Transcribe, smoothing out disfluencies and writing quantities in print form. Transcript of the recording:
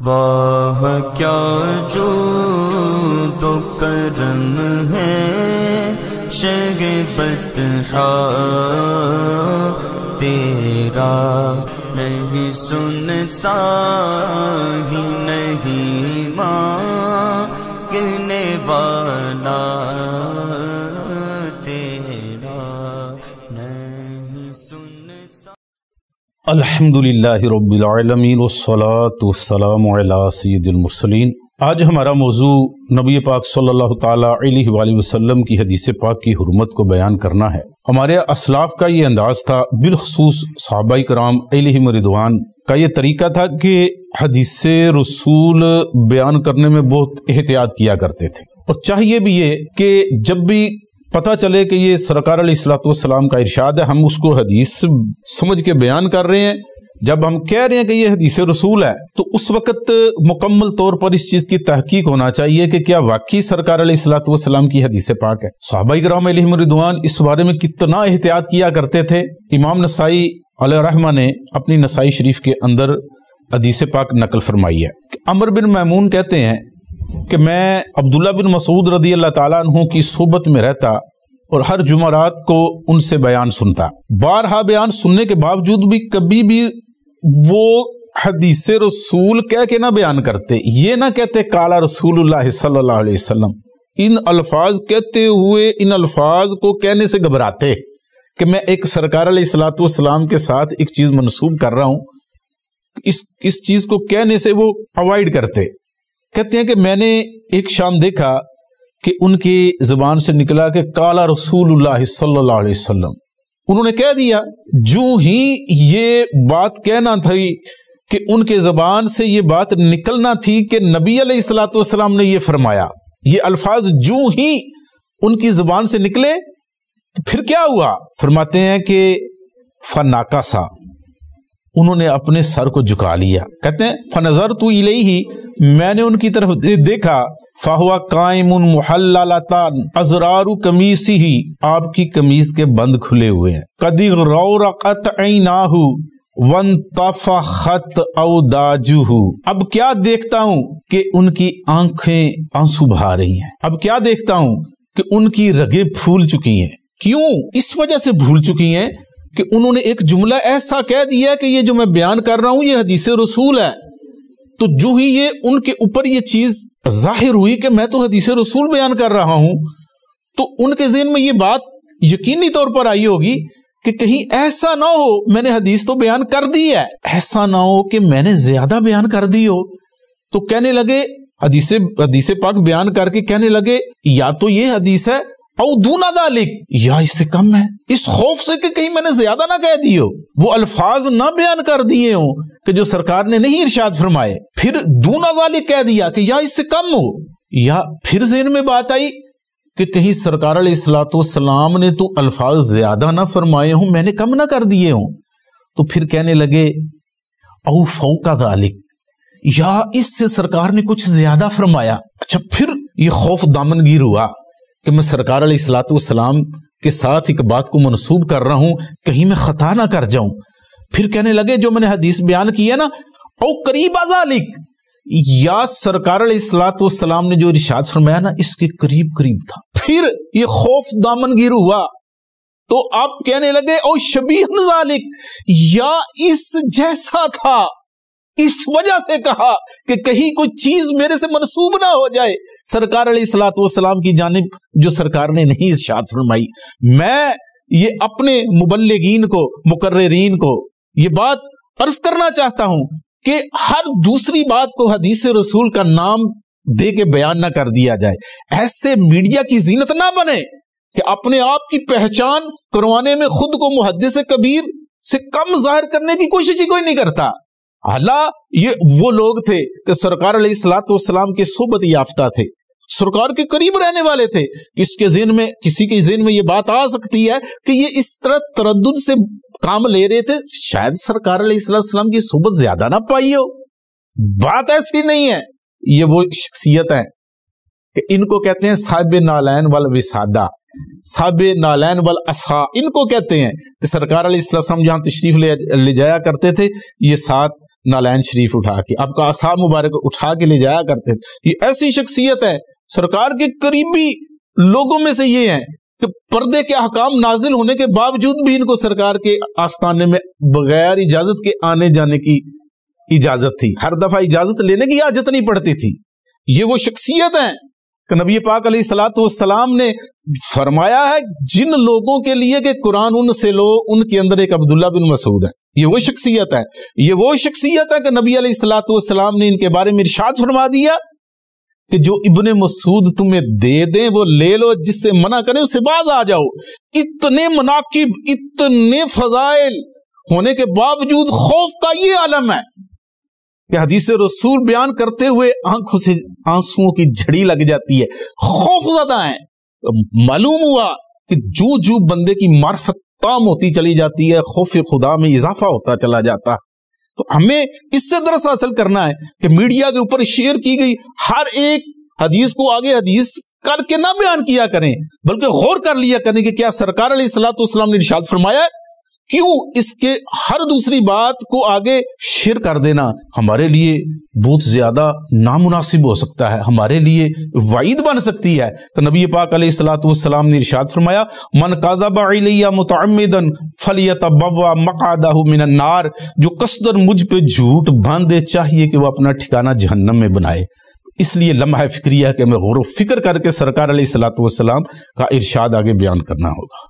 واہ کیا جود و کرم ہے شہ بطحا تیرا، نہیں سنتا ہی نہیں مانگنے والا تیرا نہیں سنتا۔ الحمدللہ رب العالمین والصلاة والسلام علی سید المرسلین۔ آج ہمارا موضوع نبی پاک صلی اللہ تعالی علیہ وآلہ وسلم کی حدیث پاک کی حرمت کو بیان کرنا ہے۔ ہمارے اسلاف کا یہ انداز تھا، بالخصوص صحابہ کرام علیہم رضوان کا یہ طریقہ تھا کہ حدیث رسول بیان کرنے میں بہت احتیاط کیا کرتے تھے، اور چاہیے بھی یہ کہ جب بھی پتہ چلے کہ یہ سرکار علیہ الصلوۃ والسلام کا ارشاد ہے، ہم اس کو حدیث سمجھ کے بیان کر رہے ہیں، جب ہم کہہ رہے ہیں کہ یہ حدیث رسول ہے تو اس وقت مکمل طور پر اس چیز کی تحقیق ہونا چاہیے کہ کیا واقعی سرکار علیہ الصلوۃ والسلام کی حدیث پاک ہے۔ صحابہ کرام علیہم رضوان اس بارے میں کتنا احتیاط کیا کرتے تھے۔ امام نسائی علیہ رحمہ نے اپنی نسائی شریف کے اندر حدیث پاک نقل فرمائی ہے۔ عمر بن میمون کہتے ہیں کہ میں عبداللہ بن مسعود رضی اللہ تعالیٰ عنہ کی صحبت میں رہتا اور ہر جمعرات کو ان سے بیان سنتا۔ بارہا بیان سننے کے باوجود بھی کبھی بھی وہ حدیث رسول کہہ کے نہ بیان کرتے، یہ نہ کہتے قال رسول اللہ صلی اللہ علیہ وسلم، ان الفاظ کہتے ہوئے ان الفاظ کو کہنے سے گھبراتے کہ میں ایک سرکار علیہ الصلوۃ والسلام کے ساتھ ایک چیز منسوب کر رہا ہوں، اس چیز کو کہنے سے وہ اوائڈ کرتے۔ کہتے ہیں کہ میں نے ایک شام دیکھا کہ ان کی زبان سے نکلا کہ قال رسول اللہ صلی اللہ علیہ وسلم، انہوں نے کہہ دیا۔ جو ہی یہ بات کہنا تھی کہ ان کے زبان سے یہ بات نکلنا تھی کہ نبی علیہ الصلوۃ والسلام نے یہ فرمایا، یہ الفاظ جو ہی ان کی زبان سے نکلے تو پھر کیا ہوا؟ فرماتے ہیں کہ فناکاسا، انہوں نے اپنے سر کو جھکا لیا۔ کہتے ہیں فنظرت الیہ، میں نے ان کی طرف دیکھا، فہو قائم محللتان ازرار قمیصہ، آپ کی قمیض کے بند کھلے ہوئے ہیں، قد غورقت عیناہ وانتفخت اوداجہ، اب کیا دیکھتا ہوں کہ ان کی آنکھیں آنسو بہا رہی ہیں، اب کیا دیکھتا ہوں کہ ان کی رگیں پھول چکی ہیں۔ کیوں؟ اس وجہ سے بھول چکی ہیں کہ انہوں نے ایک جملہ ایسا کہہ دیا کہ یہ جو میں بیان کر رہا ہوں یہ حدیث رسول ہے، تو جو ہی یہ ان کے اوپر یہ چیز ظاہر ہوئی کہ میں تو حدیث رسول بیان کر رہا ہوں، تو ان کے ذہن میں یہ بات یقینی طور پر آئی ہوگی کہ کہیں ایسا نہ ہو میں نے حدیث تو بیان کر دی ہے، ایسا نہ ہو کہ میں نے زیادہ بیان کر دی ہو۔ تو کہنے لگے حدیث پاک بیان کر کے کہنے لگے یا تو یہ حدیث ہے او دون ذالک، یا اس سے کم ہے، اس خوف سے کہ کہیں میں نے زیادہ نہ کہہ دی ہو، وہ الفاظ نہ بیان کر دیے ہوں کہ جو سرکار نے نہیں ارشاد فرمائے، پھر دون ذالک کہہ دیا کہ یا اس سے کم ہو، یا پھر ذہن میں بات آئی کہ کہیں سرکار علیہ الصلوۃ والسلام نے تو الفاظ زیادہ نہ فرمائے ہوں، میں نے کم نہ کر دیے ہوں، تو پھر کہنے لگے او فوق ذالک، یا اس سے سرکار نے کچھ زیادہ فرمایا۔ اچھا، پھر یہ خوف دامنگیر ہوا کہ میں سرکار علیہ الصلوۃ والسلام کے ساتھ ایک بات کو منسوب کر رہا ہوں، کہیں میں خطا نہ کر جاؤں۔ پھر کہنے لگے جو میں نے حدیث بیان کی ہے نا او قریب ذالک، یا سرکار علیہ الصلوۃ والسلام نے جو ارشاد فرمایا نا اس کے قریب قریب تھا۔ پھر یہ خوف دامنگیر ہوا تو آپ کہنے لگے او شبیہ ذالک، یا اس جیسا تھا، اس وجہ سے کہا کہ کہیں کوئی چیز میرے سے منسوب نہ ہو جائے سرکار علیہ الصلوۃ والسلام کی جانب جو سرکار نے نہیں ارشاد فرمائی۔ میں یہ اپنے مبلغین کو، مقررین کو یہ بات عرض کرنا چاہتا ہوں کہ ہر دوسری بات کو حدیث رسول کا نام دے کے بیان نہ کر دیا جائے، ایسے میڈیا کی زینت نہ بنے کہ اپنے آپ کی پہچان کروانے میں خود کو محدث کبیر سے کم ظاہر کرنے کی کوشش ہی کوئی نہیں کرتا۔ حالانکہ یہ وہ لوگ تھے کہ سرکار علیہ الصلوۃ والسلام کے صحبت یافتہ تھے، سرکار کے قریب رہنے والے تھے، اس کے ذہن میں کسی کے ذہن میں یہ بات آ سکتی ہے کہ یہ اس طرح تردد سے کام لے رہے تھے، شاید سرکار علیہ الصلوۃ والسلام کی صحبت زیادہ نہ پائی ہو۔ بات ایسی نہیں ہے، یہ وہ شخصیت ہے کہ ان کو کہتے ہیں صاحب نالین والوسادہ، صاحب نالین والاسا، ان کو کہتے ہیں کہ سرکار علیہ السلام جہاں تشریف لے جایا کرتے تھے، یہ ساتھ نالین شریف اٹھا کے، آپ کا عصا مبارک اٹھا کے لے جایا کرتے تھے۔ یہ ایسی شخصیت ہے، سرکار کے قریبی لوگوں میں سے یہ ہیں کہ پردے کے احکام نازل ہونے کے باوجود بھی ان کو سرکار کے آستانے میں بغیر اجازت کے آنے جانے کی اجازت تھی، ہر دفعہ اجازت لینے کی حاجت نہیں پڑتی تھی۔ یہ وہ شخصیت ہیں کہ نبی پاک علیہ الصلوۃ والسلام نے فرمایا ہے جن لوگوں کے لیے کہ قرآن ان سے لو، ان کے اندر ایک عبداللہ بن مسعود ہے۔ یہ وہ شخصیت ہے، یہ وہ شخصیت ہے کہ نبی علیہ الصلوۃ والسلام نے ان کے بارے میں ارشاد فرما دیا کہ جو ابن مسعود تمہیں دے دیں وہ لے لو، جس سے منع کریں اس سے باز آ جاؤ۔ اتنے مناقب، اتنے فضائل ہونے کے باوجود خوف کا یہ عالم ہے کہ حدیث رسول بیان کرتے ہوئے آنکھوں سے آنسوؤں کی جھڑی لگ جاتی ہے، خوف زدہ ہیں۔ معلوم ہوا کہ جو بندے کی معرفت تام ہوتی چلی جاتی ہے، خوف خدا میں اضافہ ہوتا چلا جاتا ہے۔ تو ہمیں اس سے درس حاصل کرنا ہے کہ میڈیا کے اوپر شیئر کی گئی ہر ایک حدیث کو آگے حدیث کر کے نہ بیان کیا کریں، بلکہ غور کر لیا کریں کہ کیا سرکار علیہ الصلوۃ والسلام نے ارشاد فرمایا ہے۔ کیوں اس کے ہر دوسری بات کو آگے شیئر کر دینا ہمارے لیے بہت زیادہ نامناسب ہو سکتا ہے، ہمارے لیے وعید بن سکتی ہے۔ تو نبی پاک علیہ الصلوۃ والسلام نے ارشاد فرمایا من کذب علی متعمدا فلیتبوأ مقعدہ من النار، جو قصدن مجھ پہ جھوٹ باندھے چاہیے کہ وہ اپنا ٹھکانہ جہنم میں بنائے۔ اس لیے لمحہ فکریہ کہ ہمیں غور و فکر کر کے سرکار علیہ الصلوۃ والسلام کا ارشاد آگے بیان کرنا ہوگا۔